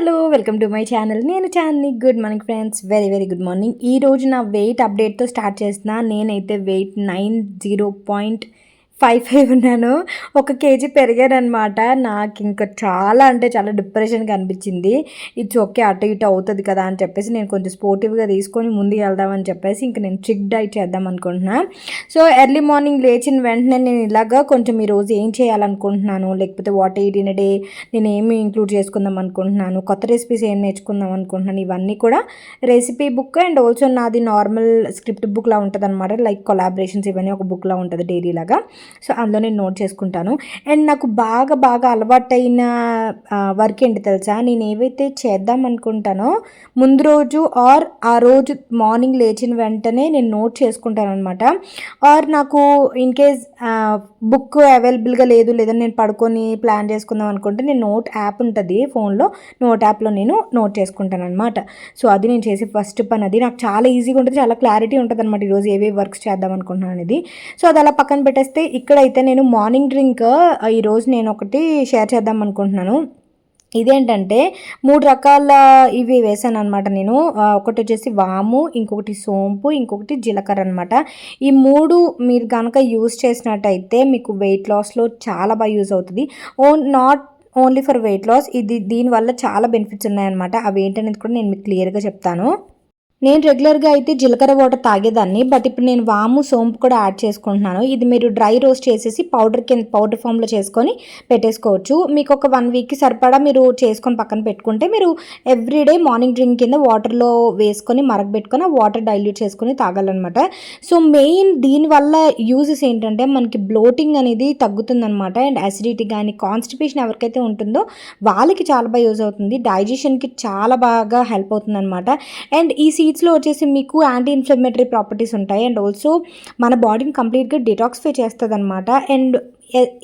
Hello welcome to my channel. నేను Chandini. Good morning friends, very very good morning. ఈరోజు నా wait అప్డేట్తో start చేసిన. నేనైతే వెయిట్ 90.55 ఉన్నాను. 1 కేజీ పెరిగానమాట. నాకు ఇంకా చాలా అంటే చాలా డిప్రెషన్గా అనిపించింది. ఇట్స్ ఓకే, అటు ఇటు అవుతుంది కదా అని చెప్పేసి నేను కొంచెం స్పోర్టివ్గా తీసుకొని ముందుకు వెళ్దామని చెప్పేసి ఇంక నేను స్ట్రిక్ట్ డైట్ చేద్దాం అనుకుంటున్నా. సో ఎర్లీ మార్నింగ్ లేచిన వెంటనే నేను ఇలాగా కొంచెం ఈరోజు ఏం చేయాలనుకుంటున్నాను, లేకపోతే వాట్ ఎయిట్ ఇన్ డే నేను ఏమి ఇంక్లూడ్ చేసుకుందాం అనుకుంటున్నాను, కొత్త రెసిపీస్ ఏం నేర్చుకుందాం అనుకుంటున్నాను, ఇవన్నీ కూడా రెసిపీ బుక్ అండ్ ఆల్సో నాది నార్మల్ స్క్రిప్ట్ బుక్లా ఉంటుంది అనమాట. లైక్ కొలాబరేషన్స్ ఇవన్నీ ఒక బుక్లా ఉంటుంది డైలీ లాగా. సో అందులో నేను నోట్ చేసుకుంటాను. అండ్ నాకు బాగా అలవాటైన వర్క్ ఏంటి తెలుసా, నేను ఏవైతే చేద్దాం అనుకుంటానో ముందు రోజు ఆర్ ఆ రోజు మార్నింగ్ లేచిన వెంటనే నేను నోట్ చేసుకుంటాను అనమాట. ఆర్ నాకు ఇన్ కేస్ బుక్ అవైలబుల్గా లేదు, లేదా నేను పడుకొని ప్లాన్ చేసుకుందాం అనుకుంటే నేను నోట్ యాప్ ఉంటుంది ఫోన్లో, నోట్ యాప్లో నేను నోట్ చేసుకుంటాను అనమాట. సో అది నేను చేసే ఫస్ట్ పని. అది నాకు చాలా ఈజీగా ఉంటుంది, చాలా క్లారిటీ ఉంటుంది అనమాట ఈరోజు ఏవే వర్క్స్ చేద్దాం అనుకుంటున్నాను అనేది. సో అది అలా పక్కన పెట్టేస్తే ఇక్కడైతే నేను మార్నింగ్ డ్రింక్ ఈరోజు నేను ఒకటి షేర్ చేద్దాం అనుకుంటున్నాను. ఇదేంటంటే 3 రకాల ఇవి వేసాను అనమాట నేను. ఒకటి వచ్చేసి వాము, ఇంకొకటి సోంపు, ఇంకొకటి జీలకర్ర అనమాట. ఈ 3 మీరు కనుక యూస్ చేసినట్టయితే మీకు వెయిట్ లాస్లో చాలా బాగా యూజ్ అవుతుంది. Not only for weight loss, దీనివల్ల చాలా బెనిఫిట్స్ ఉన్నాయన్నమాట. అవి ఏంటనేది కూడా నేను మీకు క్లియర్గా చెప్తాను. నేను రెగ్యులర్గా అయితే జీలకర్ర వాటర్ తాగేదాన్ని, బట్ ఇప్పుడు నేను వాము సోంపు కూడా యాడ్ చేసుకుంటున్నాను. ఇది మీరు డ్రై రోస్ట్ చేసేసి పౌడర్ ఫామ్లో చేసుకొని పెట్టేసుకోవచ్చు. మీకు ఒక 1 వీక్కి సరిపడా మీరు చేసుకొని పక్కన పెట్టుకుంటే మీరు ఎవ్రీడే మార్నింగ్ డ్రింక్ కింద వాటర్లో వేసుకొని మరగబెట్టుకొని ఆ వాటర్ డైల్యూట్ చేసుకొని తాగాలన్నమాట. సో మెయిన్ దీనివల్ల యూజెస్ ఏంటంటే మనకి బ్లోటింగ్ అనేది తగ్గుతుందన్నమాట. అండ్ అసిడిటీ కానీ కాన్స్టిపేషన్ ఎవరికైతే ఉంటుందో వాళ్ళకి చాలా బాగా యూజ్ అవుతుంది. డైజెషన్కి చాలా బాగా హెల్ప్ అవుతుంది అనమాట. అండ్ ఈ సీడ్స్లో వచ్చేసి మీకు యాంటీ ఇన్ఫ్లమేటరీ ప్రాపర్టీస్ ఉంటాయి. అండ్ ఆల్సో మన బాడీని కంప్లీట్గా డిటాక్సిఫై చేస్తుంది అనమాట. అండ్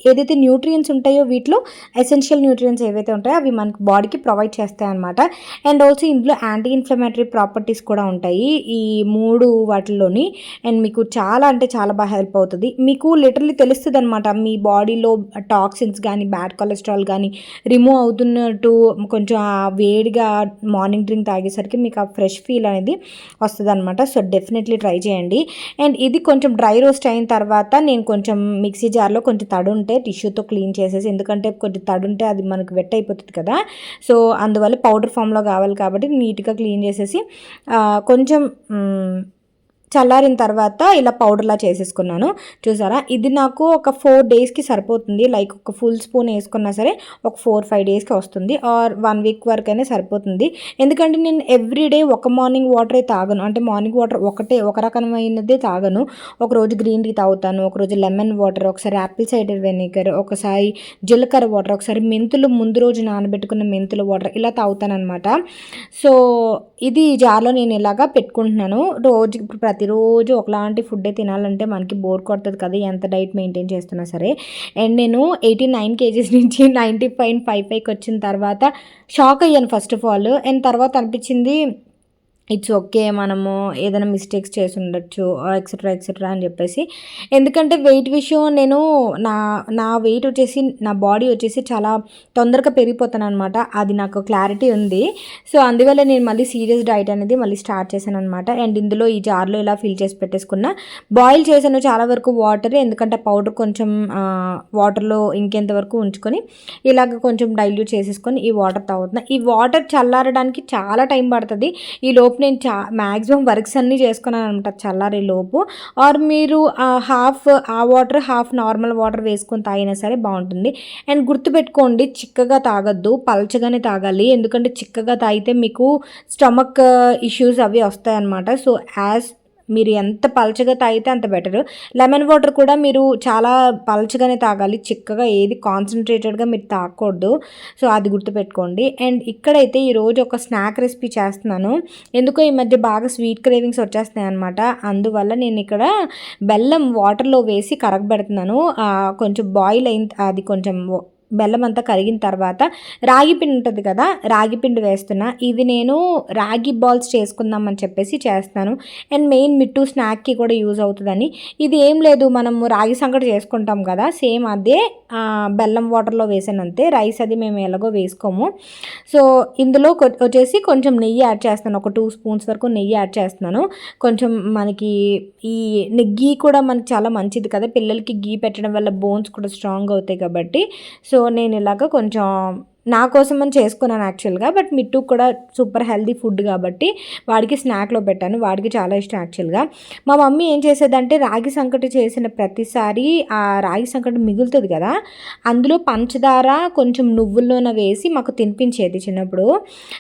ఏదైతే న్యూట్రియంట్స్ ఉంటాయో వీటిలో ఎసెన్షియల్ న్యూట్రియంట్స్ ఏవైతే ఉంటాయో అవి మనకి బాడీకి ప్రొవైడ్ చేస్తాయి అనమాట. అండ్ ఆల్సో ఇందులో యాంటీ ఇన్ఫ్లమేటరీ ప్రాపర్టీస్ కూడా ఉంటాయి ఈ 3 వాటిల్లోని. అండ్ మీకు చాలా అంటే చాలా బాగా హెల్ప్ అవుతుంది. మీకు లిటరల్లీ తెలుస్తుంది అనమాట మీ బాడీలో టాక్సిన్స్ కానీ బ్యాడ్ కొలెస్ట్రాల్ కానీ రిమూవ్ అవుతున్నట్టు. కొంచెం ఆ వేడిగా మార్నింగ్ డ్రింక్ తాగేసరికి మీకు ఆ ఫ్రెష్ ఫీల్ అనేది వస్తుంది అనమాట. సో డెఫినెట్లీ ట్రై చేయండి. అండ్ ఇది కొంచెం డ్రై రోస్ట్ అయిన తర్వాత నేను కొంచెం మిక్సీ జార్లో కొంచెం తడి ఉంటే టిష్యూతో క్లీన్ చేసేసి, ఎందుకంటే కొంచెం తడి ఉంటే అది మనకు వెట్ అయిపోతుంది కదా. సో అందువల్ల పౌడర్ ఫామ్లో కావాలి కాబట్టి నీట్గా క్లీన్ చేసేసి కొంచెం చల్లారిన తర్వాత ఇలా పౌడర్లా చేసేసుకున్నాను. చూసారా, ఇది నాకు ఒక 4 డేస్కి సరిపోతుంది. లైక్ ఒక ఫుల్ స్పూన్ వేసుకున్నా సరే ఒక 4-5 డేస్కి వస్తుంది, ఆర్ 1 వీక్ వరకు అయినా సరిపోతుంది. ఎందుకంటే నేను ఎవ్రీడే ఒక మార్నింగ్ వాటరే తాగను. అంటే మార్నింగ్ వాటర్ ఒక రకమైనదే తాగను. ఒకరోజు గ్రీన్ టీ తాగుతాను, ఒకరోజు లెమన్ వాటర్, ఒకసారి యాపిల్ సైడర్ వెనిగర్, ఒకసారి జీలకర్ర వాటర్, ఒకసారి మెంతులు ముందు రోజు నానబెట్టుకున్న మెంతుల వాటర్, ఇలా తాగుతాను అనమాట. సో ఇది జార్లో నేను ఇలాగా పెట్టుకుంటున్నాను. ప్రతిరోజు ఒకలాంటి ఫుడ్డే తినాలంటే మనకి బోర్ కొడుతుంది కదా, ఎంత డైట్ మెయింటైన్ చేస్తున్నా సరే. అండ్ నేను 89 కేజీస్ నుంచి 90.55కి వచ్చిన తర్వాత షాక్ అయ్యాను ఫస్ట్ ఆఫ్ ఆల్. అండ్ తర్వాత అనిపించింది ఇట్స్ ఓకే, మనము ఏదైనా మిస్టేక్స్ చేసి ఉండొచ్చు ఎక్సెట్రా అని చెప్పేసి. ఎందుకంటే వెయిట్ విషయం నేను నా వెయిట్ వచ్చేసి నా బాడీ వచ్చేసి చాలా తొందరగా పెరిగిపోతాను అనమాట. అది నాకు క్లారిటీ ఉంది. సో అందువల్ల నేను మళ్ళీ సీరియస్ డైట్ అనేది మళ్ళీ స్టార్ట్ చేశాను అనమాట. అండ్ ఇందులో ఈ జార్లో ఇలా ఫిల్ చేసి పెట్టేసుకున్నా. బాయిల్ చేశాను చాలా వరకు వాటర్, ఎందుకంటే పౌడర్ కొంచెం వాటర్లో ఇంకెంత వరకు ఉంచుకొని ఇలాగ కొంచెం డైల్యూట్ చేసేసుకొని ఈ వాటర్ తాగుతున్నా. ఈ వాటర్ చల్లారడానికి చాలా టైం పడుతుంది. ఈ లోపు నేను మ్యాక్సిమం వర్క్స్ అన్నీ చేసుకున్నాను అనమాట చల్లారే లోపు. ఆర్ మీరు హాఫ్ ఆ వాటర్ హాఫ్ నార్మల్ వాటర్ వేసుకొని తాగినా సరే బాగుంటుంది. అండ్ గుర్తుపెట్టుకోండి, చిక్కగా తాగొద్దు, పల్చగానే తాగాలి. ఎందుకంటే చిక్కగా తాగితే మీకు స్టమక్ ఇష్యూస్ అవి వస్తాయన్నమాట. సో మీరు ఎంత పల్చగా తాగితే అంత బెటర్. లెమన్ వాటర్ కూడా మీరు చాలా పల్చగానే తాగాలి, చిక్కగా ఏది కాన్సన్ట్రేటెడ్గా మీరు తాగకూడదు. సో అది గుర్తుపెట్టుకోండి. అండ్ ఇక్కడైతే ఈరోజు ఒక స్నాక్ రెసిపీ చేస్తున్నాను. ఎందుకో ఈ మధ్య బాగా స్వీట్ క్రేవింగ్స్ వచ్చేస్తున్నాయి అనమాట. అందువల్ల నేను ఇక్కడ బెల్లం వాటర్లో వేసి కరగబెడుతున్నాను. కొంచెం బాయిల్ అయిన అది కొంచెం బెల్లం అంతా కరిగిన తర్వాత రాగి పిండి ఉంటుంది కదా, రాగి పిండి వేస్తున్నా. ఇది నేను రాగి బాల్స్ చేసుకుందామని చెప్పేసి చేస్తాను. అండ్ మెయిన్ మిట్టు స్నాక్కి కూడా యూజ్ అవుతుందని. ఇది ఏం లేదు, మనము రాగి సంకటి చేసుకుంటాం కదా, సేమ్ అదే బెల్లం వాటర్లో వేసానంతే. రైస్ అది మేము ఎలాగో వేసుకోము. సో ఇందులో వచ్చేసి కొంచెం నెయ్యి యాడ్ చేస్తాను, ఒక 2 స్పూన్స్ వరకు నెయ్యి యాడ్ చేస్తున్నాను. కొంచెం మనకి ఈ గీ కూడా మనకి చాలా మంచిది కదా, పిల్లలకి గీ పెట్టడం వల్ల బోన్స్ కూడా స్ట్రాంగ్ అవుతాయి కాబట్టి. సో నేను ఇలాగ కొంచెం నా కోసం అని చేసుకున్నాను యాక్చువల్గా. బట్ మిట్టు కూడా సూపర్ హెల్దీ ఫుడ్ కాబట్టి వాడికి స్నాక్లో పెట్టాను, వాడికి చాలా ఇష్టం యాక్చువల్గా. మా మమ్మీ ఏం చేసేదంటే రాగి సంకటి చేసిన ప్రతిసారి ఆ రాగి సంకటి మిగులుతుంది కదా, అందులో పంచదార కొంచెం నువ్వుల నూనె వేసి మాకు తినిపించేది చిన్నప్పుడు.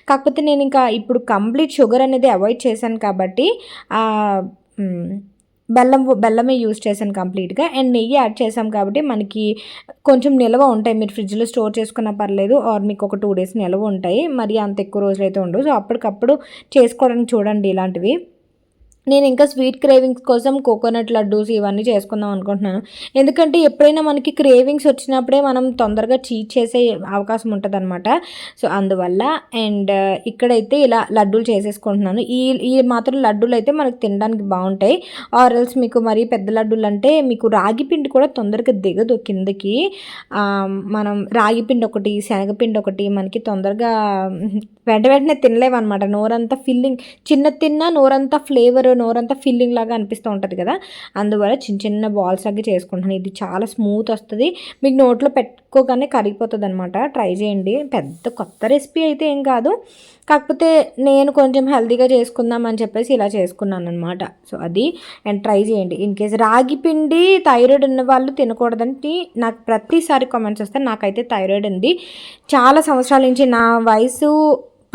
కాకపోతే నేను ఇంకా ఇప్పుడు కంప్లీట్ షుగర్ అనేది అవాయిడ్ చేశాను కాబట్టి బెల్లమే యూజ్ చేశాను కంప్లీట్గా. అండ్ నెయ్యి యాడ్ చేసాం కాబట్టి మనకి కొంచెం నిల్వ ఉంటాయి. మీరు ఫ్రిడ్జ్లో స్టోర్ చేసుకున్నా పర్లేదు, ఆర్ మీకు ఒక 2 డేస్ నిల్వ ఉంటాయి. మరి అంత ఎక్కువ రోజులు అయితే ఉండవు. సో అప్పటికప్పుడు చేసుకోవడానికి చూడండి ఇలాంటివి. నేను ఇంకా స్వీట్ క్రేవింగ్స్ కోసం కోకోనట్ లడ్డూస్ ఇవన్నీ చేసుకుందాం అనుకుంటున్నాను. ఎందుకంటే ఎప్పుడైనా మనకి క్రేవింగ్స్ వచ్చినప్పుడే మనం తొందరగా చీట్ చేసే అవకాశం ఉంటుందన్నమాట. సో అందువల్ల అండ్ ఇక్కడైతే ఇలా లడ్డూలు చేసేసుకుంటున్నాను. ఈ ఈ మాత్రం లడ్డూలు అయితే మనకు తినడానికి బాగుంటాయి. ఆర్ఎల్స్ మీకు మరీ పెద్ద లడ్డూలు అంటే మీకు రాగి పిండి కూడా తొందరగా దిగదు కిందకి. మనం రాగి పిండి ఒకటి, శనగపిండి ఒకటి మనకి తొందరగా వెంటనే తినలేమన్నమాట. నోరంతా ఫిల్లింగ్, చిన్న తిన్నా నోరంతా ఫ్లేవర్, నోరంతా ఫిల్లింగ్ లాగా అనిపిస్తూ ఉంటుంది కదా, అందువల్ల చిన్న చిన్న బాల్స్ లాగా చేసుకుంటున్నాను. ఇది చాలా స్మూత్ వస్తుంది, మీకు నోట్లో పెట్టుకోగానే కరిగిపోతుంది అనమాట. ట్రై చేయండి. పెద్ద కొత్త రెసిపీ అయితే ఏం కాదు, కాకపోతే నేను కొంచెం హెల్తీగా చేసుకుందాం అని చెప్పేసి ఇలా చేసుకున్నాను అనమాట. సో అది అండ్ ట్రై చేయండి. ఇన్ కేస్ రాగి పిండి థైరాయిడ్ ఉన్న వాళ్ళు తినకూడదంటే నాకు ప్రతిసారి కామెంట్స్ వస్తాయి. నాకైతే థైరాయిడ్ ఉంది చాలా సంవత్సరాల నుంచి, నా వయసు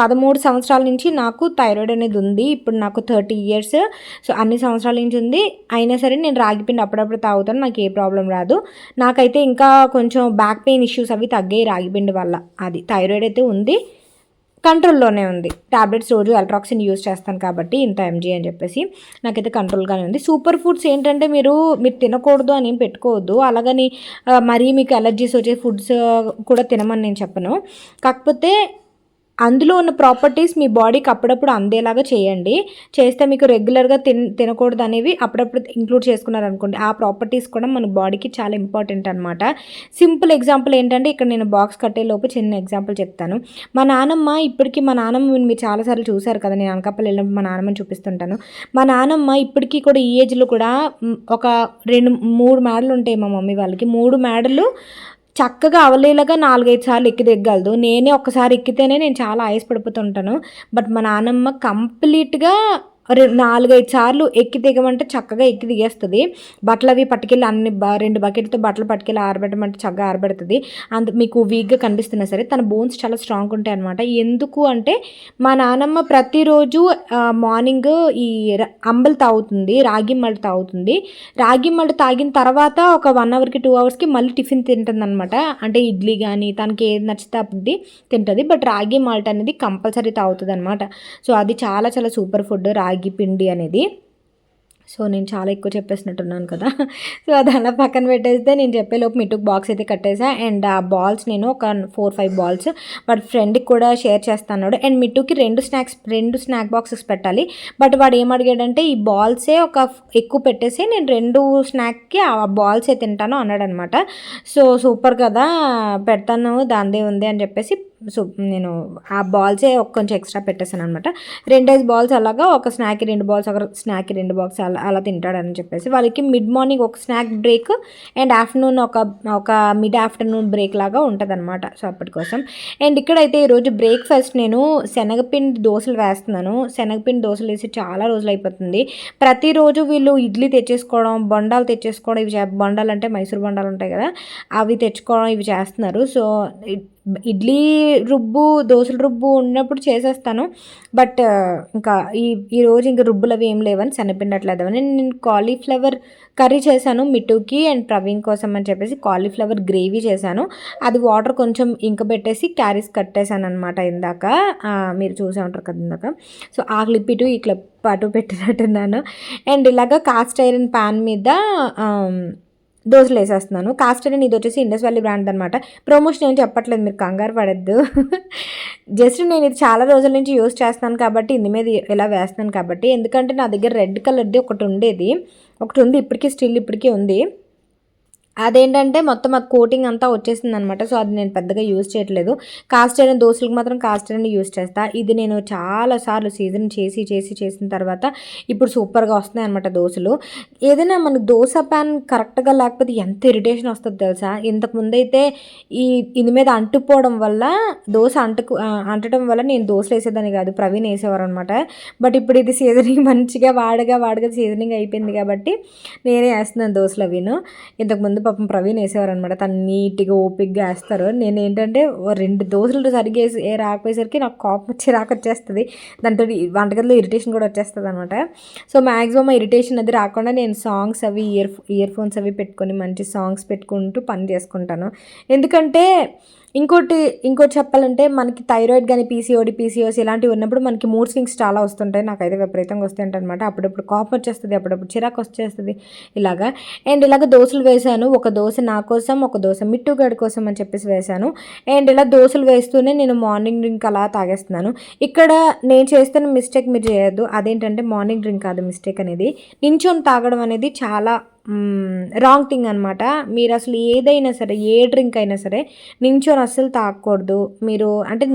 13 సంవత్సరాల నుంచి నాకు థైరాయిడ్ అనేది ఉంది. ఇప్పుడు నాకు 30 ఇయర్స్. సో అన్ని సంవత్సరాల నుంచి ఉంది. అయినా సరే నేను రాగి పిండి అప్పుడప్పుడు తాగుతాను, నాకు ఏ ప్రాబ్లం రాదు. నాకైతే ఇంకా కొంచెం బ్యాక్ పెయిన్ ఇష్యూస్ అవి తగ్గాయి రాగి పిండి వల్ల. అది థైరాయిడ్ అయితే ఉంది, కంట్రోల్లోనే ఉంది. టాబ్లెట్స్ రోజు అల్ట్రాక్సిన్ యూజ్ చేస్తాను కాబట్టి ఇంత ఎంజీ అని చెప్పేసి నాకైతే కంట్రోల్గానే ఉంది. సూపర్ ఫుడ్స్ ఏంటంటే మీరు తినకూడదు అని ఏం పెట్టుకోవద్దు. అలాగని మరీ మీకు అలర్జీస్ వచ్చే ఫుడ్స్ కూడా తినమని నేను చెప్పను. కాకపోతే అందులో ఉన్న ప్రాపర్టీస్ మీ బాడీకి అప్పుడప్పుడు అందేలాగా చేయండి. చేస్తే మీకు రెగ్యులర్గా తినకూడదు అనేవి అప్పుడప్పుడు ఇంక్లూడ్ చేసుకున్నారనుకోండి, ఆ ప్రాపర్టీస్ కూడా మన బాడీకి చాలా ఇంపార్టెంట్ అనమాట. సింపుల్ ఎగ్జాంపుల్ ఏంటంటే, ఇక్కడ నేను బాక్స్ కట్టేలోపు చిన్న ఎగ్జాంపుల్ చెప్తాను. మా నానమ్మ మీరు చాలాసార్లు చూశారు కదా, నేను అనకాపల్లి వెళ్ళినప్పుడు మా నానమ్మని చూపిస్తుంటాను. మా నానమ్మ ఇప్పటికీ కూడా ఈ ఏజ్లో కూడా ఒక 2-3 మేడలు ఉంటాయి మా మమ్మీ వాళ్ళకి. 3 మేడలు చక్కగా అవలీలగా 4-5 సార్లు ఎక్కి దిగగలదు. నేనే ఒక్కసారి ఎక్కితేనే నేను చాలా ఆయాసపడిపోతుంటాను. బట్ మా నానమ్మ కంప్లీట్గా 4-5 సార్లు ఎక్కి దిగమంటే చక్కగా ఎక్కి దిగేస్తుంది. బట్టలు అవి పట్టుకెళ్ళి 2 బకెట్తో బట్టలు పట్టుకెళ్ళి ఆరబెట్టమంటే చక్కగా ఆరబెడుతుంది. మీకు వీక్గా కనిపిస్తున్నా సరే తన బోన్స్ చాలా స్ట్రాంగ్ ఉంటాయి అనమాట. ఎందుకు అంటే మా నానమ్మ ప్రతిరోజు మార్నింగ్ ఈ అంబలి తాగుతుంది, రాగి మల్ట్ తాగుతుంది. రాగి మల్ట్ తాగిన తర్వాత ఒక 1 అవర్కి 2 అవర్స్కి మళ్ళీ టిఫిన్ తింటుంది అనమాట. అంటే ఇడ్లీ కానీ తనకి ఏది నచ్చితే అది తింటుంది. బట్ రాగి మాల్ట్ అనేది కంపల్సరీ తాగుతుంది అనమాట. సో అది చాలా చాలా సూపర్ ఫుడ్ రాగి పిండి అనేది. సో నేను చాలా ఎక్కువ చెప్పేసినట్టున్నాను కదా. సో అది అలా పక్కన పెట్టేస్తే నేను చెప్పేలోపు మిట్టుకు బాక్స్ అయితే కట్టేసా. అండ్ ఆ బాల్స్ నేను ఒక 4-5 బాల్స్ వాడి ఫ్రెండ్కి కూడా షేర్ చేస్తాను. అండ్ మిట్టుకి 2 స్నాక్ బాక్సెస్ పెట్టాలి. బట్ వాడు ఏమడిగాడంటే ఈ బాల్సే ఎక్కువ పెట్టేసి నేను 2 స్నాక్కి ఆ బాల్సే తింటాను అన్నాడు అనమాట. సో సూపర్ కదా, పెడతాను దాందే ఉంది అని చెప్పేసి సో నేను ఆ బాల్సే కొంచెం ఎక్స్ట్రా పెట్టేసాను అనమాట. 2 బాల్స్ అలాగా, ఒక స్నాక్కి 2 బాల్స్, ఒక స్నాక్కి 2 బాల్స్ అలా తింటాడని చెప్పేసి వాళ్ళకి మిడ్ మార్నింగ్ ఒక స్నాక్ బ్రేక్ అండ్ ఆఫ్టర్నూన్ ఒక మిడ్ ఆఫ్టర్నూన్ బ్రేక్ లాగా ఉంటుంది అనమాట. సో అప్పటి కోసం. అండ్ ఇక్కడైతే ఈరోజు బ్రేక్ఫాస్ట్ నేను శనగపిండి దోశలు వేస్తున్నాను. శనగపిండి దోశలు వేసి చాలా రోజులు అయిపోతుంది. ప్రతిరోజు వీళ్ళు ఇడ్లీ తెచ్చేసుకోవడం, బొండాలు తెచ్చేసుకోవడం, బొండాలు అంటే మైసూర్ బొండాలు ఉంటాయి కదా, అవి తెచ్చుకోవడం ఇవి చేస్తున్నారు. సో ఇడ్లీ రుబ్బు, దోశల రుబ్బు ఉన్నప్పుడు చేసేస్తాను. బట్ ఇంకా ఈరోజు ఇంకా రుబ్బులు అవి ఏం లేవని శనగపిండి అట్లేదని నేను కాలీఫ్లవర్ కర్రీ చేశాను మిట్టుకి అండ్ ప్రవీణ్ కోసం అని చెప్పేసి. కాలీఫ్లవర్ గ్రేవీ చేశాను. అది వాటర్ కొంచెం ఇంకబెట్టేసి క్యారీస్ కట్టేశాను అనమాట. ఇందాక మీరు చూసే ఉంటారు కదా ఇందాక. సో ఆ క్లిప్ ఇటు ఈ క్లిప్ అటు పెట్టినట్టున్నాను. అండ్ ఇలాగ కాస్ట్ ఐరన్ ప్యాన్ మీద దోసలు వేసేస్తున్నాను. కాస్ట్ ఐరన్ ఇది వచ్చేసి ఇండస్ వ్యాలీ బ్రాండ్ అనమాట. ప్రమోషన్ ఏం చెప్పట్లేదు, మీరు కంగారు పడద్దు. జస్ట్ నేను ఇది చాలా రోజుల నుంచి యూస్ చేస్తున్నాను కాబట్టి ఇందు మీద ఇలా వేస్తున్నాను కాబట్టి. ఎందుకంటే నా దగ్గర రెడ్ కలర్ది ఒకటి ఉండేది, ఒకటి ఉంది ఇప్పటికీ, స్టిల్ ఇప్పటికీ ఉంది. అదేంటంటే మొత్తం అది కోటింగ్ అంతా వచ్చేసింది అనమాట. సో అది నేను పెద్దగా యూజ్ చేయట్లేదు. కాస్ట్ ఐరన్ దోశలకు మాత్రం కాస్ట్ ఐరన్ యూజ్ చేస్తా. ఇది నేను చాలాసార్లు సీజన్ చేసిన తర్వాత ఇప్పుడు సూపర్గా వస్తున్నాయి అనమాట దోశలు. ఏదైనా మనకు దోశ ప్యాన్ కరెక్ట్గా లేకపోతే ఎంత ఇరిటేషన్ వస్తుంది తెలుసా. ఇంతకుముందు అయితే ఇది మీద అంటుకోవడం వల్ల దోశ అంటడం వల్ల నేను దోశలు వేసేదాన్ని కాదు, ప్రవీణ్ వేసేవారు అనమాట. బట్ ఇప్పుడు ఇది సీజనింగ్ మంచిగా వాడగా సీజనింగ్ అయిపోయింది కాబట్టి నేనే వేస్తున్నాను దోశలు అవిను. ఇంతకుముందు పాపం ప్రవీణ్ వేసేవారు అనమాట, తను నీట్గా ఓపిక్గా వేస్తారు. నేను ఏంటంటే 2 దోశలు సరిగ్గా రాకపోయేసరికి నాకు కోపం వచ్చి వచ్చేస్తుంది. దాంతో వంటగదిలో ఇరిటేషన్ కూడా వచ్చేస్తుంది అనమాట. సో మ్యాక్సిమం ఇరిటేషన్ అది రాకుండా నేను సాంగ్స్ అవి ఇయర్ ఫోన్స్ అవి పెట్టుకొని మంచి సాంగ్స్ పెట్టుకుంటూ పని చేసుకుంటాను. ఎందుకంటే ఇంకోటి చెప్పాలంటే మనకి థైరాయిడ్ కానీ పీసీఓస్ ఇలాంటివి ఉన్నప్పుడు మనకి మూడ్ స్వింగ్స్ చాలా వస్తుంటాయి. నాకైతే విపరీతంగా వస్తుంటాయి అనమాట. అప్పుడప్పుడు కోపం వచ్చేస్తుంది, అప్పుడప్పుడు చిరాకు వచ్చేస్తుంది ఇలాగా. అండ్ ఇలాగ దోశలు వేసాను. ఒక దోశ నా కోసం, ఒక దోశ మిట్టు గడి కోసం అని చెప్పేసి వేసాను. అండ్ ఇలా దోశలు వేస్తూనే నేను మార్నింగ్ డ్రింక్ అలా తాగేస్తున్నాను. ఇక్కడ నేను చేస్తున్న మిస్టేక్ మీరు చేయొద్దు. అదేంటంటే మార్నింగ్ డ్రింక్ కాదు మిస్టేక్ అనేది, నించొని తాగడం అనేది చాలా రాంగ్ థింగ్ అనమాట. మీరు అసలు ఏదైనా సరే, ఏ డ్రింక్ అయినా సరే నించొని అస్సలు తాగకూడదు. మీరు అంటే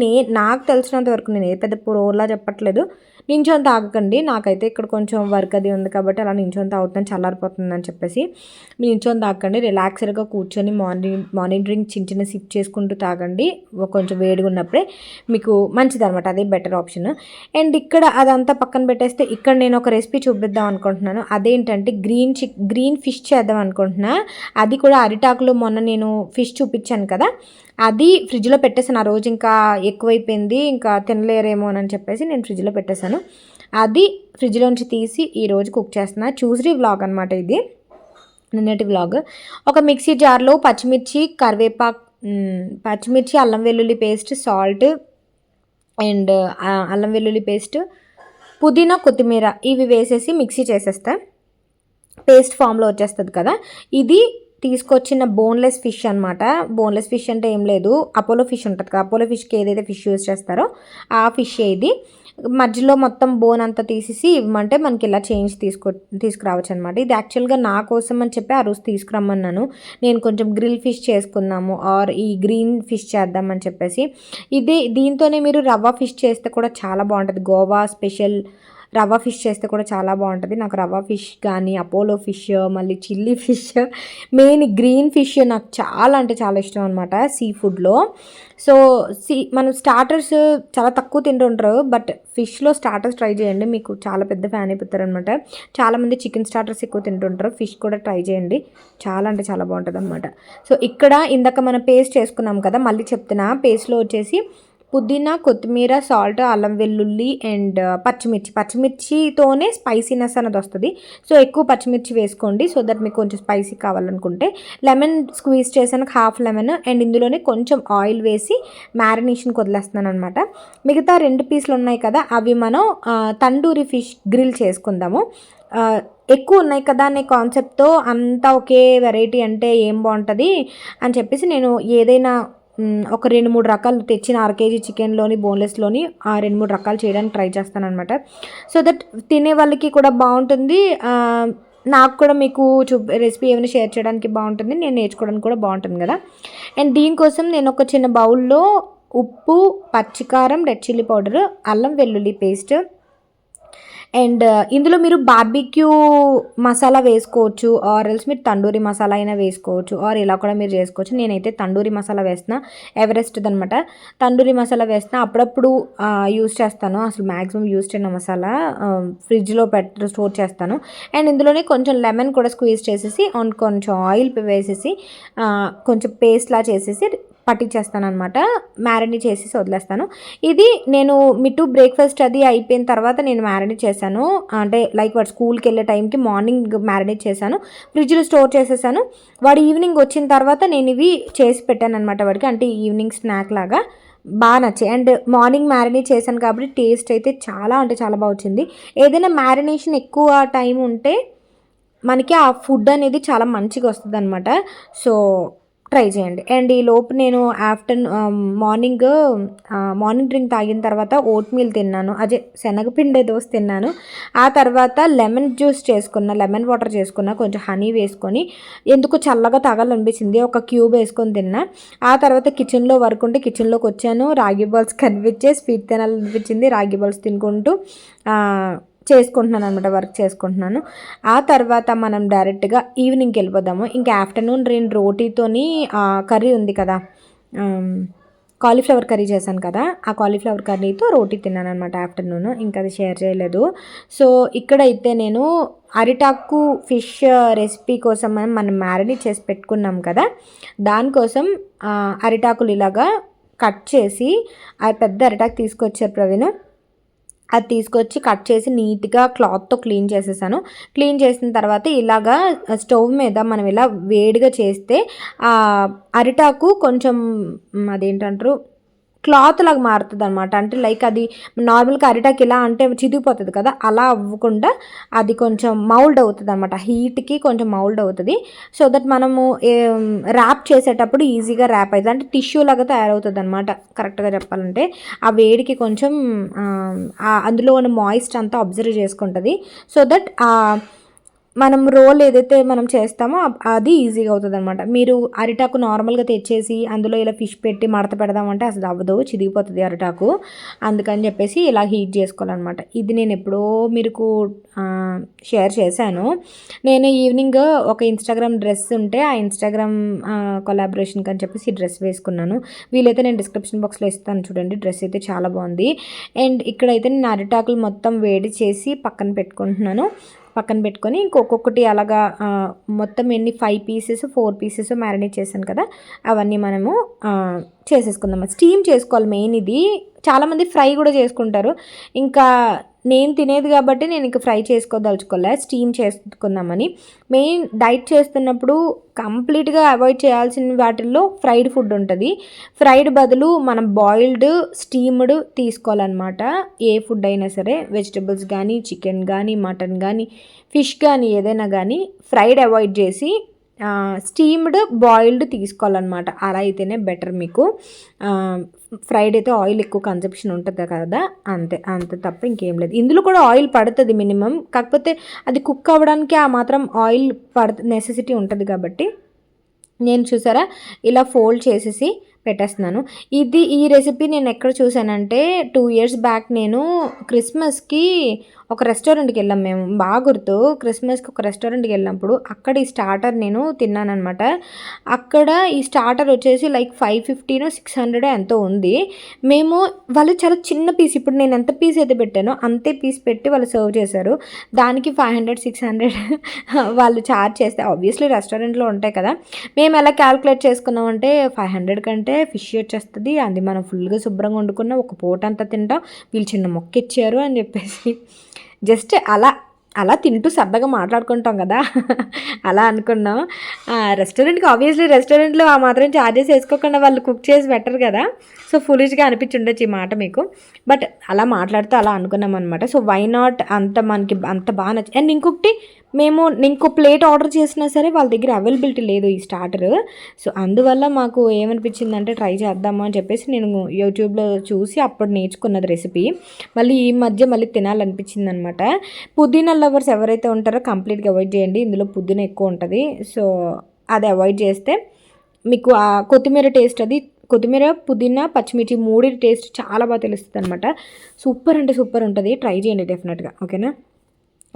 నాకు తెలిసినంత వరకు, నేను ఏ పెద్ద ప్రోలా చెప్పట్లేదు, నించొని తాగకండి. నాకైతే ఇక్కడ కొంచెం వర్క్ అది ఉంది కాబట్టి అలా నించొని తాగుతాను, చల్లారిపోతుంది అని చెప్పేసి. నించొని తాగండి, రిలాక్స్డ్గా కూర్చొని మార్నింగ్ డ్రింక్ చిన్న సిప్ చేసుకుంటూ తాగండి. కొంచెం వేడిగా ఉన్నప్పుడే మీకు మంచిది అనమాట, అదే బెటర్ ఆప్షన్. అండ్ ఇక్కడ అదంతా పక్కన పెట్టేస్తే ఇక్కడ నేను ఒక రెసిపీ చూపిద్దాం అనుకుంటున్నాను. అదేంటంటే గ్రీన్ ఫిష్ చేద్దాం అనుకుంటున్నా. అది కూడా అరిటాకులో మొన్న నేను ఫిష్ చూపించాను కదా, అది ఫ్రిడ్జ్లో పెట్టేసాను. ఆ రోజు ఇంకా ఎక్కువైపోయింది, ఇంకా తినలేరేమో అని చెప్పేసి నేను ఫ్రిడ్జ్లో పెట్టేశాను. అది ఫ్రిడ్జ్లోంచి తీసి ఈరోజు కుక్ చేస్తున్నా. ట్యూస్డే వ్లాగ్ అనమాట ఇది, నిన్నటి వ్లాగ్. ఒక మిక్సీ జార్లో పచ్చిమిర్చి, అల్లం వెల్లుల్లి పేస్ట్, సాల్ట్ అండ్ అల్లం వెల్లుల్లి పేస్ట్, పుదీనా, కొత్తిమీర ఇవి వేసేసి మిక్సీ చేసేస్తా. పేస్ట్ ఫామ్లో వచ్చేస్తుంది కదా. ఇది తీసుకొచ్చిన బోన్లెస్ ఫిష్ అనమాట. బోన్లెస్ ఫిష్ అంటే ఏం లేదు, అపోలో ఫిష్ ఉంటుంది కదా, అపోలో ఫిష్కి ఏదైతే ఫిష్ యూజ్ చేస్తారో ఆ ఫిష్ ఇది. మధ్యలో మొత్తం బోన్ అంతా తీసేసి ఇవ్వమంటే మనకి ఇలా తీసుకురావచ్చు అనమాట. ఇది యాక్చువల్గా నా కోసం అని చెప్పి ఆ రోజు తీసుకురమ్మన్నాను. నేను కొంచెం గ్రిల్ ఫిష్ చేసుకుందాము ఆర్ ఈ గ్రీన్ ఫిష్ చేద్దామని చెప్పేసి. దీంతోనే మీరు రవ్వ ఫిష్ చేస్తే కూడా చాలా బాగుంటుంది. గోవా స్పెషల్ రవ్వ ఫిష్ చేస్తే కూడా చాలా బాగుంటుంది. నాకు రవ్వ ఫిష్ కానీ, అపోలో ఫిష్, మళ్ళీ chilli fish, main green fish నాకు చాలా అంటే చాలా ఇష్టం అనమాట సీ ఫుడ్లో. సో మనం స్టార్టర్స్ చాలా తక్కువ తింటుంటారు, బట్ ఫిష్లో స్టార్టర్స్ ట్రై చేయండి, మీకు చాలా పెద్ద ఫ్యాన్ అయిపోతారు అనమాట. చాలామంది చికెన్ స్టార్టర్స్ ఎక్కువ తింటుంటారు, ఫిష్ కూడా ట్రై చేయండి, చాలా అంటే చాలా బాగుంటుంది అనమాట. సో ఇక్కడ ఇందాక మనం పేస్ట్ చేసుకున్నాం కదా, మళ్ళీ చెప్తున్నా. పేస్ట్లో వచ్చేసి పుదీనా, కొత్తిమీర, సాల్ట్, అల్లం వెల్లుల్లి అండ్ పచ్చిమిర్చితోనే స్పైసీనెస్ అనేది వస్తుంది. సో ఎక్కువ పచ్చిమిర్చి వేసుకోండి, సో దట్ మీకు కొంచెం స్పైసీ కావాలనుకుంటే. లెమన్ స్క్వీజ్ చేసాను, హాఫ్ లెమన్, అండ్ ఇందులోనే కొంచెం ఆయిల్ వేసి మ్యారినేషన్కి వదిలేస్తున్నాను అనమాట. మిగతా 2 పీసులు ఉన్నాయి కదా, అవి మనం తండూరి ఫిష్ గ్రిల్ చేసుకుందాము. ఎక్కువ ఉన్నాయి కదా అనే కాన్సెప్ట్తో అంతా ఒకే వెరైటీ అంటే ఏం బాగుంటుంది అని చెప్పేసి నేను ఏదైనా ఒక 2-3 రకాలు తెచ్చిన 1/2 kg చికెన్లోని బోన్లెస్లోని 2-3 రకాలు చేయడానికి ట్రై చేస్తాను అనమాట. సో దట్ తినే వాళ్ళకి కూడా బాగుంటుంది, నాకు కూడా మీకు రెసిపీ ఏమైనా షేర్ చేయడానికి బాగుంటుంది, నేను నేర్చుకోవడానికి కూడా బాగుంటుంది కదా. అండ్ దీనికోసం నేను ఒక చిన్న బౌల్లో ఉప్పు, పచ్చికారం, రెడ్ చిల్లీ పౌడర్, అల్లం వెల్లుల్లి పేస్ట్, అండ్ ఇందులో మీరు బార్బిక్యూ మసాలా వేసుకోవచ్చు, ఆర్ ఎల్స్ మీరు తండూరి మసాలా అయినా వేసుకోవచ్చు, ఆర్ ఇలా కూడా మీరు చేసుకోవచ్చు. నేనైతే తండూరి మసాలా వేస్తున్నా, ఎవరెస్ట్ది అనమాట. తండూరి మసాలా వేస్తున్నా, అప్పుడప్పుడు యూస్ చేస్తాను, అసలు మ్యాక్సిమం యూస్ చేయన మసాలా ఫ్రిడ్జ్లో స్టోర్ చేస్తాను. అండ్ ఇందులోనే కొంచెం లెమన్ కూడా స్క్వీజ్ చేసేసి కొంచెం ఆయిల్ వేసేసి కొంచెం పేస్ట్లా చేసేసి పట్టించేస్తాను అనమాట. మ్యారినేట్ చేసేసి వదిలేస్తాను. ఇది నేను మిట్టు బ్రేక్ఫాస్ట్ అది అయిపోయిన తర్వాత నేను మ్యారినేట్ చేశాను, అంటే లైక్ వాడు స్కూల్కి వెళ్ళే టైంకి మార్నింగ్ మ్యారినేట్ చేశాను, ఫ్రిడ్జ్లో స్టోర్ చేసేసాను. వాడు ఈవినింగ్ వచ్చిన తర్వాత నేను ఇవి చేసి పెట్టాను అనమాట వాడికి, అంటే ఈవినింగ్ స్నాక్ లాగా. బాగా నచ్చాయి. అండ్ మార్నింగ్ మ్యారినేట్ చేశాను కాబట్టి టేస్ట్ అయితే చాలా అంటే చాలా బాగా వచ్చింది. ఏదైనా మ్యారినేషన్ ఎక్కువ టైం ఉంటే మనకి ఆ ఫుడ్ అనేది చాలా మంచిగా వస్తుందన్నమాట. సో ట్రై చేయండి. అండ్ ఈలోపు నేను మార్నింగ్ డ్రింక్ తాగిన తర్వాత ఓట్ మీల్ తిన్నాను. అదే శనగపిండి దోస తిన్నాను. ఆ తర్వాత లెమన్ వాటర్ చేసుకున్న, కొంచెం హనీ వేసుకొని, ఎందుకో చల్లగా తాగాలనిపించింది, ఒక క్యూబ్ వేసుకొని తిన్నా. ఆ తర్వాత కిచెన్లో వర్క్ ఉంటే కిచెన్లోకి వచ్చాను. రాగి బాల్స్ కనిపించే స్వీట్ తినాలనిపించింది, రాగి బాల్స్ తినుకుంటూ చేసుకుంటున్నాను అనమాట, వర్క్ చేసుకుంటున్నాను. ఆ తర్వాత మనం డైరెక్ట్గా ఈవినింగ్కి వెళ్ళిపోదాము. ఇంకా ఆఫ్టర్నూన్ నేను రోటీతోని కర్రీ ఉంది కదా, కాలీఫ్లవర్ కర్రీ చేశాను కదా, ఆ కాలీఫ్లవర్ కర్రీతో రోటీ తిన్నాను అనమాట ఆఫ్టర్నూన్. ఇంకా అది షేర్ చేయలేదు. సో ఇక్కడైతే నేను అరిటాకు ఫిష్ రెసిపీ కోసం మనం మ్యారినేట్ చేసి పెట్టుకున్నాం కదా, దానికోసం అరిటాకులు ఇలాగా కట్ చేసి, ఆ పెద్ద అరిటాకు తీసుకొచ్చారు ప్రవీణ్, అది తీసుకొచ్చి కట్ చేసి నీట్గా క్లాత్తో క్లీన్ చేసేసాను. క్లీన్ చేసిన తర్వాత ఇలాగా స్టవ్ మీద మనం ఇలా వేడిగా చేస్తే అరిటాకు కొంచెం అదేంటంటారు, క్లాత్ లాగా మారుతుంది అనమాట. అంటే లైక్ అది నార్మల్గా అరిటాకు ఇలా అంటే చిదిగిపోతుంది కదా, అలా అవ్వకుండా అది కొంచెం మౌల్డ్ అవుతుంది అనమాట, హీట్కి కొంచెం మౌల్డ్ అవుతుంది. సో దట్ మనము ర్యాప్ చేసేటప్పుడు ఈజీగా ర్యాప్ అవుతుంది, అంటే టిష్యూ లాగా తయారవుతుంది అనమాట కరెక్ట్గా చెప్పాలంటే. ఆ వేడికి కొంచెం అందులో ఉన్న మాయిస్ట్ అంతా అబ్జర్వ్ చేసుకుంటుంది. సో దట్ మనం రోల్ ఏదైతే మనం చేస్తామో అది ఈజీగా అవుతుంది అనమాట. మీరు అరిటాకు నార్మల్గా తెచ్చేసి అందులో ఇలా ఫిష్ పెట్టి మడత పెడదామంటే అసలు అవ్వదు, చిదిగిపోతుంది అరిటాకు. అందుకని చెప్పేసి ఇలా హీట్ చేసుకోవాలన్నమాట. ఇది నేను ఎప్పుడో మీకు షేర్ చేశాను. నేను ఈవినింగ్ ఒక ఇన్స్టాగ్రామ్ డ్రెస్ ఉంటే ఆ ఇన్స్టాగ్రామ్ కొలాబరేషన్కి అని చెప్పేసి ఈ డ్రెస్ వేసుకున్నాను. వీలైతే నేను డిస్క్రిప్షన్ బాక్స్లో ఇస్తాను చూడండి, డ్రెస్ అయితే చాలా బాగుంది. అండ్ ఇక్కడైతే నేను అరిటాకులు మొత్తం వేడి చేసి పక్కన పెట్టుకొని ఇంకొకటి అలాగా మొత్తం ఎన్ని 5 పీసెస్ 4 పీసెస్ మ్యారినేట్ చేశాను కదా, అవన్నీ మనము చేసేసుకుందాం. స్టీమ్ చేసుకోవాలి మెయిన్. ఇది చాలామంది ఫ్రై కూడా చేసుకుంటారు. ఇంకా నేను తినేది కాబట్టి నేను ఇంకా ఫ్రై చేసుకోదలుచుకోలే, స్టీమ్ చేసుకుందామని. మెయిన్ డైట్ చేస్తున్నప్పుడు కంప్లీట్గా అవాయిడ్ చేయాల్సిన వాటిల్లో ఫ్రైడ్ ఫుడ్ ఉంటుంది. ఫ్రైడ్ బదులు మనం బాయిల్డ్, స్టీమ్డ్ తీసుకోవాలన్నమాట. ఏ ఫుడ్ అయినా సరే, వెజిటబుల్స్ కానీ, చికెన్ కానీ, మటన్ కానీ, ఫిష్ కానీ, ఏదైనా కానీ ఫ్రైడ్ అవాయిడ్ చేసి స్టీమ్డ్, బాయిల్డ్ తీసుకోవాలన్నమాట. అలా అయితేనే బెటర్ మీకు. ఫ్రైడ్ అయితే ఆయిల్ ఎక్కువ కన్సంప్షన్ ఉంటుంది కదా, అంతే తప్ప ఇంకేం లేదు. ఇందులో కూడా ఆయిల్ పడుతుంది మినిమం, కాకపోతే అది కుక్ అవ్వడానికి ఆ మాత్రం ఆయిల్ నెసెసిటీ ఉంటుంది కాబట్టి నేను చూసారా ఇలా ఫోల్డ్ చేసేసి పెట్టేస్తున్నాను. ఈ రెసిపీ నేను ఎక్కడ చూసానంటే 2 years బ్యాక్ నేను క్రిస్మస్కి ఒక రెస్టారెంట్కి వెళ్ళాం మేము, బాగా గుర్తు. క్రిస్మస్కి ఒక రెస్టారెంట్కి వెళ్ళినప్పుడు అక్కడ ఈ స్టార్టర్ నేను తిన్నానమాట. అక్కడ ఈ స్టార్టర్ వచ్చేసి లైక్ 550 600 ఎంతో ఉంది. వాళ్ళు చాలా చిన్న పీస్, ఇప్పుడు నేను ఎంత పీస్ అయితే పెట్టానో అంతే పీస్ పెట్టి వాళ్ళు సర్వ్ చేశారు. దానికి 500 600 వాళ్ళు ఛార్జ్ చేస్తే, ఆబ్వియస్లీ రెస్టారెంట్లో ఉంటాయి కదా. మేము ఎలా క్యాల్కులేట్ చేసుకున్నామంటే 500 కంటే ఫిష్ వచ్చేస్తుంది, అది మనం ఫుల్గా శుభ్రంగా వండుకున్న ఒక పూట అంతా తింటాం, వీళ్ళు చిన్న మొక్క ఇచ్చారు అని చెప్పేసి జస్ట్ అలా తింటూ సరదాగా మాట్లాడుకుంటాం కదా, అలా అనుకున్నాం. రెస్టారెంట్లో ఆ మాత్రం ఛార్జెస్ వేసుకోకుండా వాళ్ళు కుక్ చేసి పెట్టరు కదా. సో ఫులిష్గా అనిపించుండొచ్చు ఈ మాట మీకు, బట్ అలా మాట్లాడుతూ అలా అనుకున్నాం అనమాట. సో వై నాట్, మనకి అంత బాగా నచ్చి. అండ్ ఇంకొకటి, ఇంకో ప్లేట్ ఆర్డర్ చేసినా సరే వాళ్ళ దగ్గర అవైలబిలిటీ లేదు ఈ స్టార్టర్. సో అందువల్ల మాకు ఏమనిపించిందంటే ట్రై చేద్దాము అని చెప్పేసి నేను యూట్యూబ్లో చూసి అప్పుడు నేర్చుకున్నది రెసిపీ. ఈ మధ్య తినాలనిపించింది అనమాట. పుదీనా లవర్స్ ఎవరైతే ఉంటారో కంప్లీట్గా అవాయిడ్ చేయండి, ఇందులో పుదీనా ఎక్కువ ఉంటుంది. సో అది అవాయిడ్ చేస్తే మీకు ఆ కొత్తిమీర, పుదీనా, పచ్చిమిర్చి 3 టేస్ట్ చాలా బాగా తెలుస్తుంది అనమాట. సూపర్ అంటే సూపర్ ఉంటుంది, ట్రై చేయండి డెఫినెట్గా, ఓకేనా.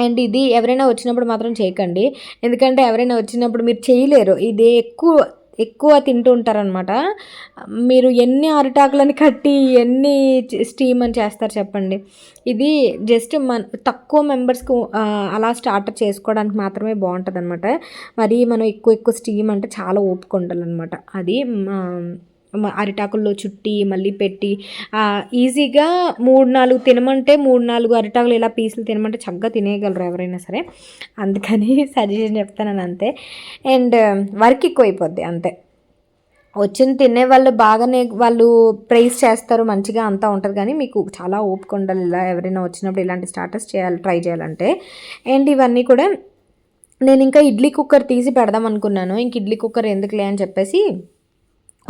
అండ్ ఇది ఎవరైనా వచ్చినప్పుడు మాత్రం చేయకండి, ఎందుకంటే ఎవరైనా వచ్చినప్పుడు మీరు చేయలేరు. ఇది ఎక్కువ తింటూ ఉంటారనమాట. మీరు ఎన్ని అరిటాకులని కట్టి ఎన్ని స్టీమ్ అని చేస్తారు చెప్పండి. ఇది జస్ట్ తక్కువ మెంబర్స్కి అలా స్టార్టర్ చేసుకోవడానికి మాత్రమే బాగుంటుంది అనమాట. మరి మనం ఎక్కువ స్టీమ్ అంటే చాలా ఓపిక ఉండాలన్నమాట. అది అరిటాకుల్లో చుట్టి మళ్ళీ పెట్టి ఈజీగా 3-4 తినమంటే 3-4 అరిటాకులు ఇలా పీసులు తినమంటే చక్కగా తినేయగలరు ఎవరైనా సరే. అందుకని సజెషన్ చెప్తాను అంతే. అండ్ వర్క్ ఎక్కువ అయిపోద్ది అంతే. వచ్చిన తినేవాళ్ళు బాగానే వాళ్ళు ప్రైస్ చేస్తారు, మంచిగా అంతా ఉంటుంది, కానీ మీకు చాలా ఓపిక ఉండాలి ఇలా ఎవరైనా వచ్చినప్పుడు ఇలాంటి స్టార్టర్స్ ట్రై చేయాలంటే. అండ్ ఇవన్నీ కూడా నేను ఇంకా ఇడ్లీ కుక్కర్ తీసి పెడదాం అనుకున్నాను. ఇంక ఇడ్లీ కుక్కర్ ఎందుకులే అని చెప్పేసి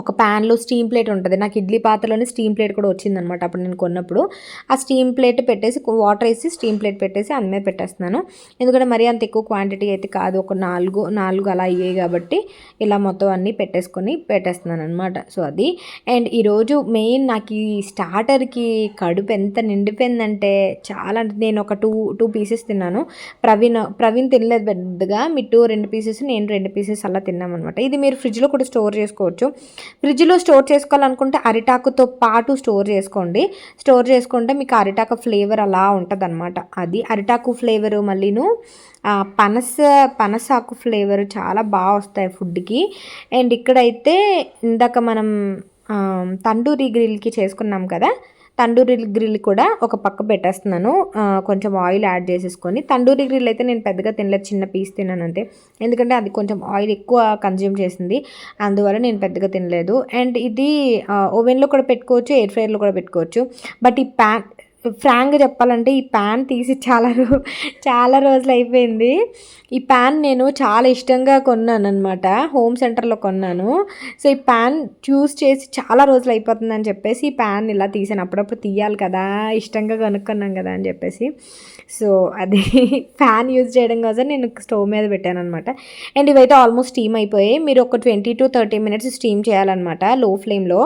ఒక ప్యాన్లో స్టీమ్ ప్లేట్ ఉంటుంది. నాకు ఇడ్లీ పాత్రలోనే స్టీమ్ ప్లేట్ కూడా వచ్చిందనమాట అప్పుడు నేను కొన్నప్పుడు. ఆ స్టీమ్ ప్లేట్ పెట్టేసి వాటర్ వేసి స్టీమ్ ప్లేట్ పెట్టేసి అందు మీద పెట్టేస్తున్నాను. ఎందుకంటే మరీ అంత ఎక్కువ క్వాంటిటీ అయితే కాదు, ఒక 4 అలా అయ్యాయి కాబట్టి ఇలా మొత్తం అన్నీ పెట్టేస్తున్నాను అనమాట. సో అది. అండ్ ఈరోజు మెయిన్ నాకు ఈ స్టార్టర్కి కడుపు ఎంత నిండిపోయిందంటే చాలా, అంటే నేను ఒక టూ పీసెస్ తిన్నాను. ప్రవీణ్ తినలేదు పెద్దగా, మిట్టు 2 పీసెస్, నేను 2 పీసెస్ అలా తిన్నామన్నమాట. ఇది మీరు ఫ్రిడ్జ్లో కూడా స్టోర్ చేసుకోవచ్చు. ఫ్రిడ్జ్లో స్టోర్ చేసుకోవాలనుకుంటే అరిటాకుతో పాటు స్టోర్ చేసుకోండి. స్టోర్ చేసుకుంటే మీకు అరిటాకు ఫ్లేవర్ అలా ఉంటుందన్నమాట. అది అరిటాకు ఫ్లేవరు మళ్ళీను పనసాకు ఫ్లేవర్ చాలా బాగా వస్తాయి ఫుడ్కి. అండ్ ఇక్కడైతే ఇందాక మనం తండూరి గ్రిల్కి చేసుకున్నాం కదా, తండూరి గ్రిల్ కూడా ఒక పక్క పెట్టేస్తున్నాను. కొంచెం ఆయిల్ యాడ్ చేసేసుకొని. తండూరి గ్రిల్ అయితే నేను పెద్దగా తినలేదు, చిన్న పీస్ తిన్నాను అంతే. ఎందుకంటే అది కొంచెం ఆయిల్ ఎక్కువ కన్జ్యూమ్ చేసింది, అందువల్ల నేను పెద్దగా తినలేదు. అండ్ ఇది ఓవెన్లో కూడా పెట్టుకోవచ్చు, ఎయిర్ ఫ్రైయర్లో కూడా పెట్టుకోవచ్చు. బట్ ఈ ఫ్రాంక్గా చెప్పాలంటే ఈ ప్యాన్ తీసి చాలా రోజులు అయిపోయింది. ఈ ప్యాన్ నేను చాలా ఇష్టంగా కొన్నాను అనమాట, హోమ్ సెంటర్లో కొన్నాను. సో ఈ ప్యాన్ చూస్ చేసి చాలా రోజులు అయిపోతుందని చెప్పేసి ఈ ప్యాన్ ఇలా తీసాను. అప్పుడప్పుడు తీయాలి కదా, ఇష్టంగా కొనుక్కున్నాం కదా అని చెప్పేసి. సో అది ప్యాన్ యూజ్ చేయడం కోసం నేను స్టవ్ మీద పెట్టాను అనమాట. అండ్ ఇవైతే ఆల్మోస్ట్ స్టీమ్ అయిపోయాయి. మీరు ఒక 20 to 30 minutes స్టీమ్ చేయాలన్నమాట లో ఫ్లేమ్లో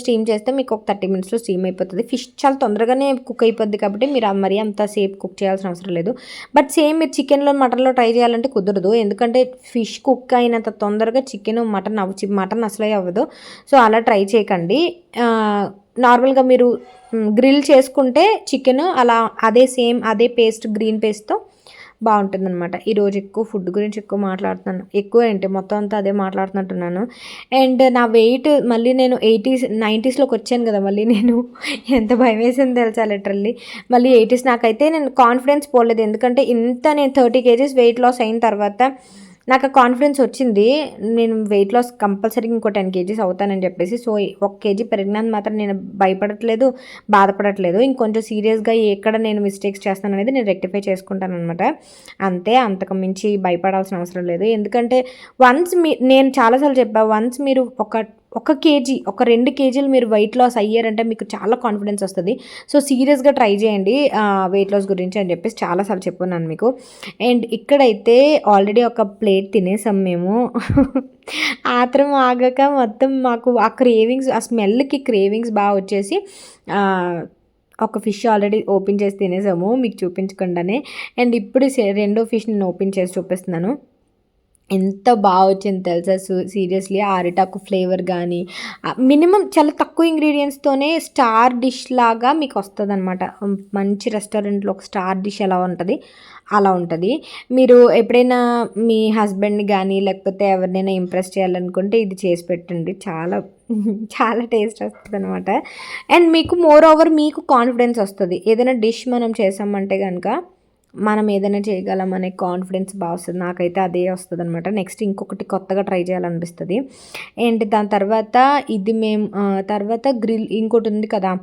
స్టీమ్ చేస్తే మీకు ఒక 30 minutesలో స్టీమ్ అయిపోతుంది. ఫిష్ చాలా తొందరగానే కుక్ అయిపోద్ది కాబట్టి మీరు మరీ అంత సేపు కుక్ చేయాల్సిన అవసరం లేదు. బట్ సేమ్ మీరు చికెన్లో మటన్లో ట్రై చేయాలంటే కుదరదు, ఎందుకంటే ఫిష్ కుక్ అయినంత తొందరగా మటన్ అసలే అవ్వదు. సో అలా ట్రై చేయకండి. నార్మల్గా మీరు గ్రిల్ చేసుకుంటే చికెన్ అలా అదే పేస్ట్, గ్రీన్ పేస్ట్తో బాగుంటుందన్నమాట. ఈరోజు ఎక్కువ ఫుడ్ గురించి మాట్లాడుతున్నాను, ఎక్కువ ఏంటి మొత్తం అంతా అదే మాట్లాడుతున్నట్టున్నాను. అండ్ నా వెయిట్ మళ్ళీ నేను 90sలోకి వచ్చాను కదా, మళ్ళీ నేను ఎంత భయం వేసింది తెలుసా లిటరల్లీ. మళ్ళీ 80s నాకైతే నేను కాన్ఫిడెన్స్ పోలేదు, ఎందుకంటే నేను 30 kgs వెయిట్ లాస్ అయిన తర్వాత నాకు ఆ కాన్ఫిడెన్స్ వచ్చింది, నేను వెయిట్ లాస్ కంపల్సరీగా ఇంకో 10 kgs అవుతానని చెప్పేసి. సో 1 kg పెరిగినంత మాత్రం నేను భయపడట్లేదు, బాధపడట్లేదు. ఇంకొంచెం సీరియస్గా ఎక్కడ నేను మిస్టేక్స్ చేస్తాను అనేది నేను రెక్టిఫై చేసుకుంటాను అనమాట. అంతే, అంతకు మించి భయపడాల్సిన అవసరం లేదు. ఎందుకంటే నేను చాలాసార్లు వన్స్ మీరు ఒక 2 kgలు మీరు వెయిట్ లాస్ అయ్యారంటే మీకు చాలా కాన్ఫిడెన్స్ వస్తుంది. సో సీరియస్గా ట్రై చేయండి వెయిట్ లాస్ గురించి అని చెప్పేసి చాలాసార్లు చెప్పున్నాను మీకు. అండ్ ఇక్కడైతే ఆల్రెడీ ఒక ప్లేట్ తినేసాం మేము. ఆత్రం ఆగక మొత్తం మాకు ఆ స్మెల్కి క్రేవింగ్స్ బాగా వచ్చేసి ఒక ఫిష్ ఆల్రెడీ ఓపెన్ చేసి తినేసాము మీకు చూపించకుండానే. అండ్ ఇప్పుడు రెండో ఫిష్ నేను ఓపెన్ చేసి చూపిస్తున్నాను. ఎంత బాగా వచ్చింది తెలుసా సీరియస్లీ. ఆ అరిటాకు ఫ్లేవర్ కానీ మినిమం చాలా తక్కువ ఇంగ్రీడియంట్స్తోనే స్టార్ డిష్ లాగా మీకు వస్తుంది అనమాట. మంచి రెస్టారెంట్లో ఒక స్టార్ డిష్ ఎలా ఉంటుంది అలా ఉంటుంది. మీరు ఎప్పుడైనా మీ హస్బెండ్ని కానీ లేకపోతే ఎవరినైనా ఇంప్రెస్ చేయాలనుకుంటే ఇది చేసి పెట్టండి, చాలా చాలా టేస్ట్ వస్తుంది అనమాట. అండ్ మీకు మోర్ ఓవర్ మీకు కాన్ఫిడెన్స్ వస్తుంది. ఏదైనా డిష్ మనం చేసామంటే కనుక మనం ఏదైనా చేయగలం అనే కాన్ఫిడెన్స్ బాగా వస్తుంది. నాకైతే అదే వస్తుంది అనమాట. నెక్స్ట్ ఇంకొకటి కొత్తగా ట్రై చేయాలనిపిస్తుంది. అండ్ దాని తర్వాత తర్వాత గ్రిల్ ఇంకోటి ఉంది కదా,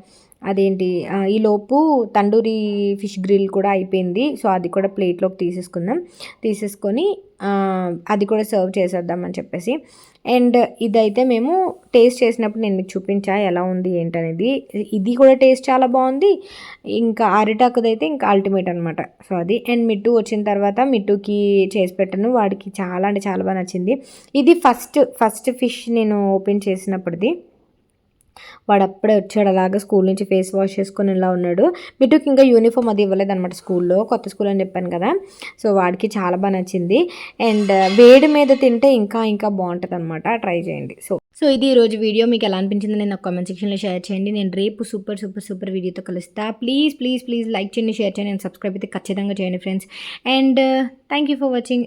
అదేంటి ఈలోపు తండూరి ఫిష్ గ్రిల్ కూడా అయిపోయింది. సో అది కూడా ప్లేట్లోకి తీసేసుకొని అది కూడా సర్వ్ చేసేద్దామని చెప్పేసి. అండ్ ఇదైతే మేము టేస్ట్ చేసినప్పుడు నేను మీకు చూపించా ఎలా ఉంది ఏంటనేది. ఇది కూడా టేస్ట్ చాలా బాగుంది. ఇంకా అరిటాకుదైతే ఇంకా అల్టిమేట్ అనమాట. సో అది. అండ్ మిట్టు వచ్చిన తర్వాత మిట్టుకి చేసి పెట్టాను, వాడికి చాలా అంటే చాలా బాగా నచ్చింది. ఇది ఫస్ట్ ఫిష్ నేను ఓపెన్ చేసినప్పటిది. వాడు అప్పుడే వచ్చాడు అలాగా స్కూల్ నుంచి, ఫేస్ వాష్ చేసుకొని ఇలా ఉన్నాడు. మిట్టుకి ఇంకా యూనిఫామ్ అది ఇవ్వలేదు అనమాట స్కూల్లో, కొత్త స్కూల్ అని చెప్పాను కదా. సో వాడికి చాలా బాగా నచ్చింది. అండ్ వేడి మీద తింటే ఇంకా బాగుంటుంది అనమాట, ట్రై చేయండి. సో ఇది ఈరోజు వీడియో. మీకు ఎలా అనిపించింది నేను నాకు కామెంట్ సెక్షన్లో షేర్ చేయండి. నేను రేపు సూపర్ వీడియోతో కలుస్తా. ప్లీజ్ లైక్ చేయండి, షేర్ చేయండి, అండ్ సబ్స్క్రైబ్ అయితే ఖచ్చితంగా చేయండి friends. And thank you for watching.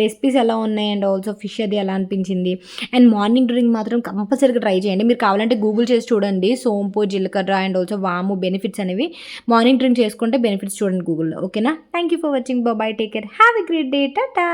Recipes ఎలా ఉన్నాయి అండ్ ఆల్సో ఫిష్ అది ఎలా అనిపించింది. అండ్ మార్నింగ్ డ్రింక్ మాత్రం కంపల్సరీగా ట్రై చేయండి. మీరు కావాలంటే గూగుల్ చేసి చూడండి, సోంపు, జీలకర్ర అండ్ ఆల్సో వాము బెనిఫిట్స్ అనేవి. మార్నింగ్ డ్రింక్ చేసుకుంటే బెనిఫిట్స్ చూడండి గూగుల్లో. ఓకేనా? Thank you for watching. By, take care, have a great day, Tata.